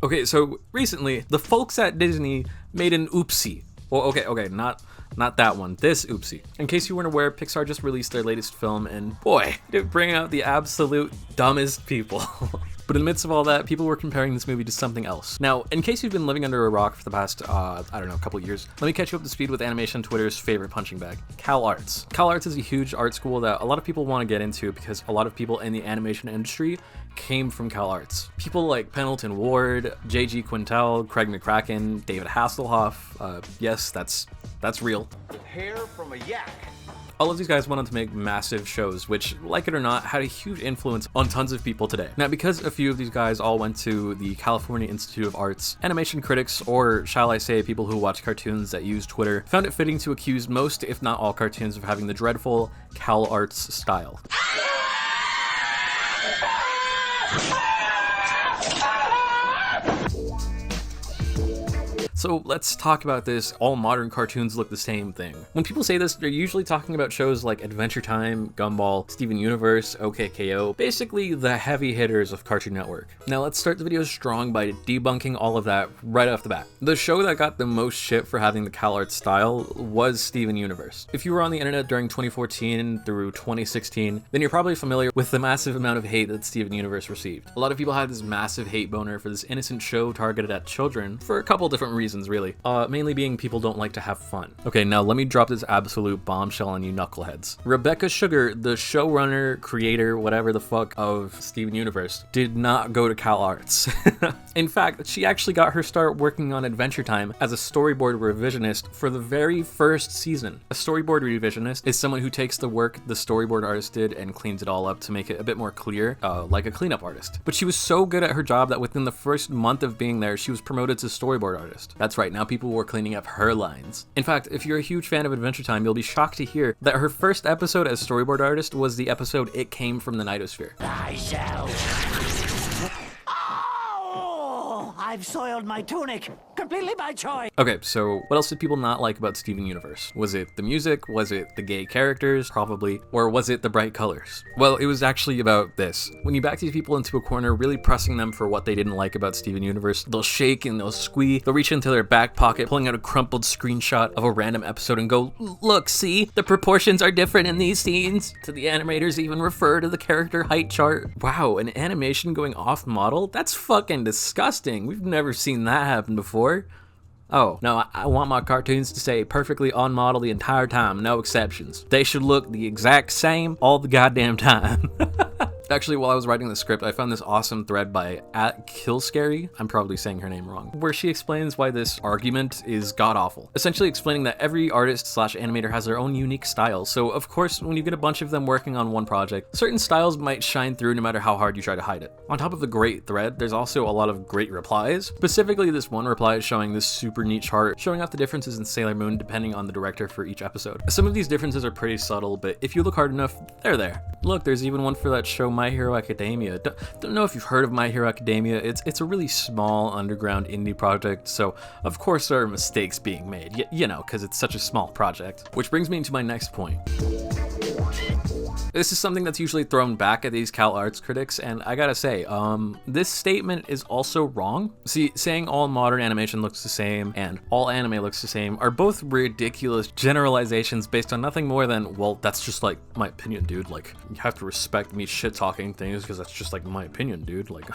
Okay, so recently, the folks at Disney made an oopsie. Well, okay, not that one. This oopsie. In case you weren't aware, Pixar just released their latest film, and boy, did it bring out the absolute dumbest people. But in the midst of all that, people were comparing this movie to something else. Now, in case you've been living under a rock for the past, couple years, let me catch you up to speed with animation Twitter's favorite punching bag, CalArts. CalArts is a huge art school that a lot of people want to get into because a lot of people in the animation industry came from CalArts. People like Pendleton Ward, J.G. Quintel, Craig McCracken, David Hasselhoff. Yes, that's real. With hair from a yak. All of these guys went on to make massive shows, which, like it or not, had a huge influence on tons of people today. Now, because a few of these guys all went to the California Institute of Arts, animation critics, or shall I say people who watch cartoons that use Twitter, found it fitting to accuse most, if not all, cartoons of having the dreadful CalArts style. So let's talk about this all modern cartoons look the same thing. When people say this, they're usually talking about shows like Adventure Time, Gumball, Steven Universe, OKKO, basically the heavy hitters of Cartoon Network. Now let's start the video strong by debunking all of that right off the bat. The show that got the most shit for having the CalArts style was Steven Universe. If you were on the internet during 2014 through 2016, then you're probably familiar with the massive amount of hate that Steven Universe received. A lot of people had this massive hate boner for this innocent show targeted at children for a couple different reasons, really. Mainly being people don't like to have fun. Okay, now let me drop this absolute bombshell on you knuckleheads. Rebecca Sugar, the showrunner, creator, whatever the fuck of Steven Universe, did not go to CalArts. In fact, she actually got her start working on Adventure Time as a storyboard revisionist for the very first season. A storyboard revisionist is someone who takes the work the storyboard artist did and cleans it all up to make it a bit more clear, like a cleanup artist. But she was so good at her job that within the first month of being there, she was promoted to storyboard artist. That's right, now people were cleaning up her lines. In fact, if you're a huge fan of Adventure Time, you'll be shocked to hear that her first episode as storyboard artist was the episode It Came from the Nightosphere. I shall. Oh, I've soiled my tunic. Completely by choice. Okay, so what else did people not like about Steven Universe? Was it the music? Was it the gay characters? Probably. Or was it the bright colors? Well, it was actually about this. When you back these people into a corner, really pressing them for what they didn't like about Steven Universe, they'll shake and they'll squeak. They'll reach into their back pocket, pulling out a crumpled screenshot of a random episode and go, "Look, see? The proportions are different in these scenes." To the animators even refer to the character height chart. Wow, an animation going off model? That's fucking disgusting. We've never seen that happen before. Oh, no, I want my cartoons to stay perfectly on model the entire time, no exceptions. They should look the exact same all the goddamn time. Actually, while I was writing the script, I found this awesome thread by @Killscary, I'm probably saying her name wrong, where she explains why this argument is god-awful. Essentially explaining that every artist/animator has their own unique style, so of course, when you get a bunch of them working on one project, certain styles might shine through no matter how hard you try to hide it. On top of the great thread, there's also a lot of great replies. Specifically, this one reply is showing this super neat chart, showing off the differences in Sailor Moon depending on the director for each episode. Some of these differences are pretty subtle, but if you look hard enough, they're there. Look, there's even one for that show My Hero Academia. Don't know if you've heard of My Hero Academia. It's a really small underground indie project, so of course there are mistakes being made, you know, because it's such a small project. Which brings me to my next point. This is something that's usually thrown back at these CalArts critics, and I gotta say, this statement is also wrong. See, saying all modern animation looks the same and all anime looks the same are both ridiculous generalizations based on nothing more than, well, that's just like my opinion, dude. Like, you have to respect me shit-talking things because that's just like my opinion, dude. Like,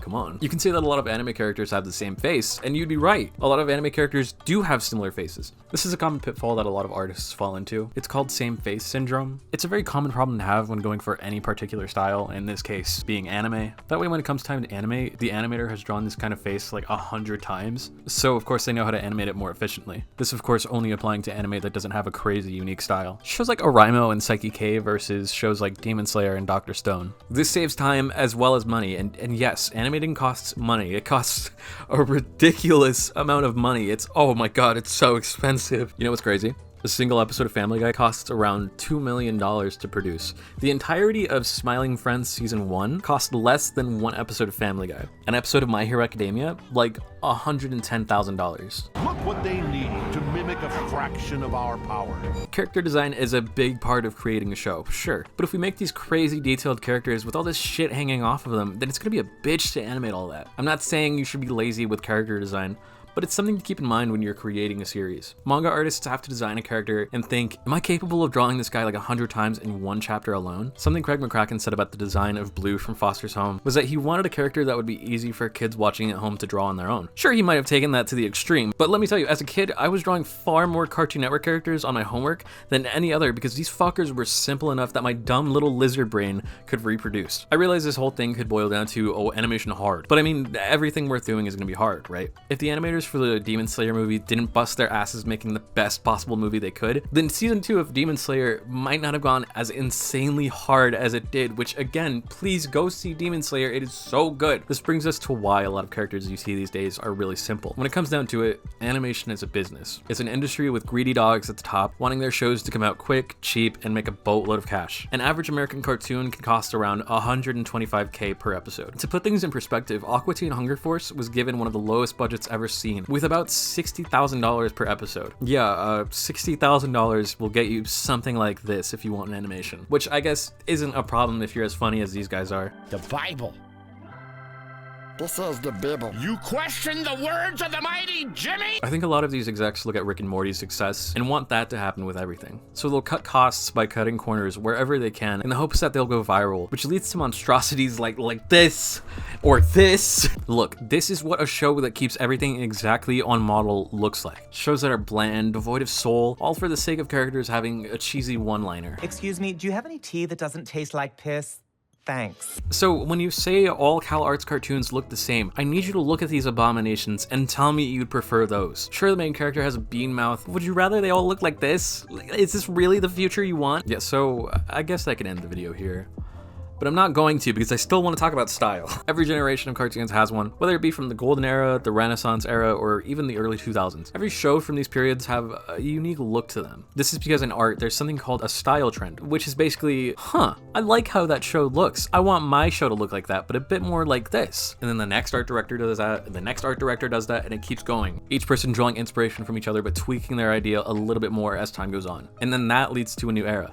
come on. You can say that a lot of anime characters have the same face, and you'd be right. A lot of anime characters do have similar faces. This is a common pitfall that a lot of artists fall into. It's called same face syndrome. It's a very common problem to have when going for any particular style, in this case being anime. That way when it comes time to animate, the animator has drawn this kind of face like 100 times, so of course they know how to animate it more efficiently. This of course only applying to anime that doesn't have a crazy unique style. Shows like Oraimo and Psyche K versus shows like Demon Slayer and Dr. Stone. This saves time as well as money, and yes, animating costs money. It costs a ridiculous amount of money. It's, oh my god, it's so expensive. You know what's crazy? A single episode of Family Guy costs around $2 million to produce. The entirety of Smiling Friends Season 1 cost less than one episode of Family Guy. An episode of My Hero Academia, like $110,000. Look what they need to mimic a fraction of our power. Character design is a big part of creating a show, sure. But if we make these crazy detailed characters with all this shit hanging off of them, then it's gonna be a bitch to animate all that. I'm not saying you should be lazy with character design, but it's something to keep in mind when you're creating a series. Manga artists have to design a character and think, am I capable of drawing this guy like 100 times in one chapter alone? Something Craig McCracken said about the design of Blue from Foster's Home was that he wanted a character that would be easy for kids watching at home to draw on their own. Sure, he might have taken that to the extreme, but let me tell you, as a kid, I was drawing far more Cartoon Network characters on my homework than any other because these fuckers were simple enough that my dumb little lizard brain could reproduce. I realize this whole thing could boil down to, oh, animation hard. But I mean, everything worth doing is gonna be hard, right? If the animators for the Demon Slayer movie didn't bust their asses making the best possible movie they could, then season 2 of Demon Slayer might not have gone as insanely hard as it did, which again, please go see Demon Slayer, it is so good. This brings us to why a lot of characters you see these days are really simple. When it comes down to it, animation is a business. It's an industry with greedy dogs at the top, wanting their shows to come out quick, cheap, and make a boatload of cash. An average American cartoon can cost around $125K per episode. To put things in perspective, Aqua Teen Hunger Force was given one of the lowest budgets ever seen, with about $60,000 per episode. Yeah, $60,000 will get you something like this if you want an animation, which I guess isn't a problem if you're as funny as these guys are. The Bible. This is the Bible. You question the words of the mighty Jimmy? I think a lot of these execs look at Rick and Morty's success and want that to happen with everything. So they'll cut costs by cutting corners wherever they can in the hopes that they'll go viral, which leads to monstrosities like this or this. Look, this is what a show that keeps everything exactly on model looks like. Shows that are bland, devoid of soul, all for the sake of characters having a cheesy one-liner. Excuse me, do you have any tea that doesn't taste like piss? Thanks. So when you say all CalArts cartoons look the same, I need you to look at these abominations and tell me you'd prefer those. Sure, the main character has a bean mouth. Would you rather they all look like this? Is this really the future you want? Yeah, so I guess I can end the video here. But I'm not going to because I still want to talk about style. Every generation of cartoons has one, whether it be from the golden era, the Renaissance era, or even the early 2000s. Every show from these periods have a unique look to them. This is because in art, there's something called a style trend, which is basically, I like how that show looks. I want my show to look like that, but a bit more like this. And then the next art director does that, and the next art director does that, and it keeps going. Each person drawing inspiration from each other, but tweaking their idea a little bit more as time goes on. And then that leads to a new era.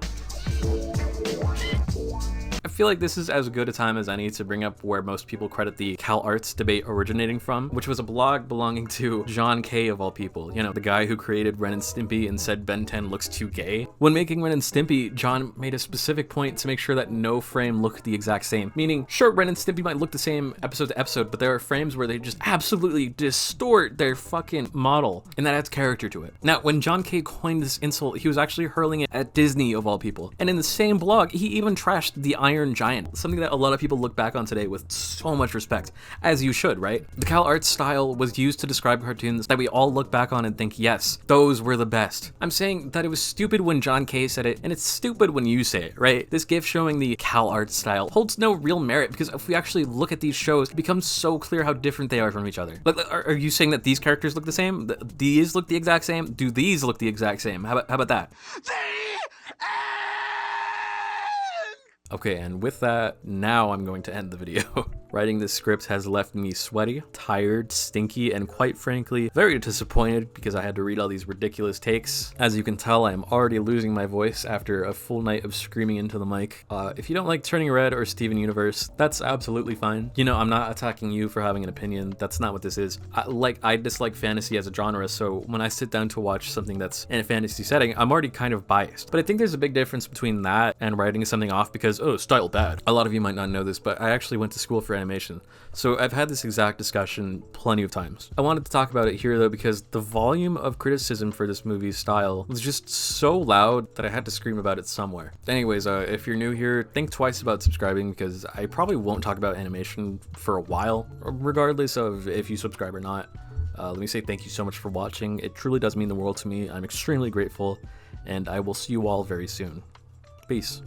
I feel like this is as good a time as any to bring up where most people credit the CalArts debate originating from, which was a blog belonging to John K. of all people, you know, the guy who created Ren and Stimpy and said Ben 10 looks too gay. When making Ren and Stimpy, John made a specific point to make sure that no frame looked the exact same, meaning, sure, Ren and Stimpy might look the same episode to episode, but there are frames where they just absolutely distort their fucking model, and that adds character to it. Now, when John K. coined this insult, he was actually hurling it at Disney of all people, and in the same blog, he even trashed the Iron Giant, something that a lot of people look back on today with so much respect, as you should, right? The CalArts style was used to describe cartoons that we all look back on and think, yes, those were the best. I'm saying that it was stupid when John K. said it, and it's stupid when you say it, right? This gif showing the CalArts style holds no real merit because if we actually look at these shows, it becomes so clear how different they are from each other. Like, are you saying that these characters look the same? These look the exact same? Do these look the exact same? How about that? Okay, and with that, now I'm going to end the video. Writing this script has left me sweaty, tired, stinky, and quite frankly, very disappointed because I had to read all these ridiculous takes. As you can tell, I am already losing my voice after a full night of screaming into the mic. If you don't like Turning Red or Steven Universe, that's absolutely fine. You know, I'm not attacking you for having an opinion. That's not what this is. I dislike fantasy as a genre, so when I sit down to watch something that's in a fantasy setting, I'm already kind of biased. But I think there's a big difference between that and writing something off because, oh, style bad. A lot of you might not know this, but I actually went to school for animation. So I've had this exact discussion plenty of times. I wanted to talk about it here though because the volume of criticism for this movie's style was just so loud that I had to scream about it somewhere. Anyways, if you're new here, think twice about subscribing because I probably won't talk about animation for a while, regardless of if you subscribe or not. Let me say thank you so much for watching. It truly does mean the world to me. I'm extremely grateful, and I will see you all very soon. Peace.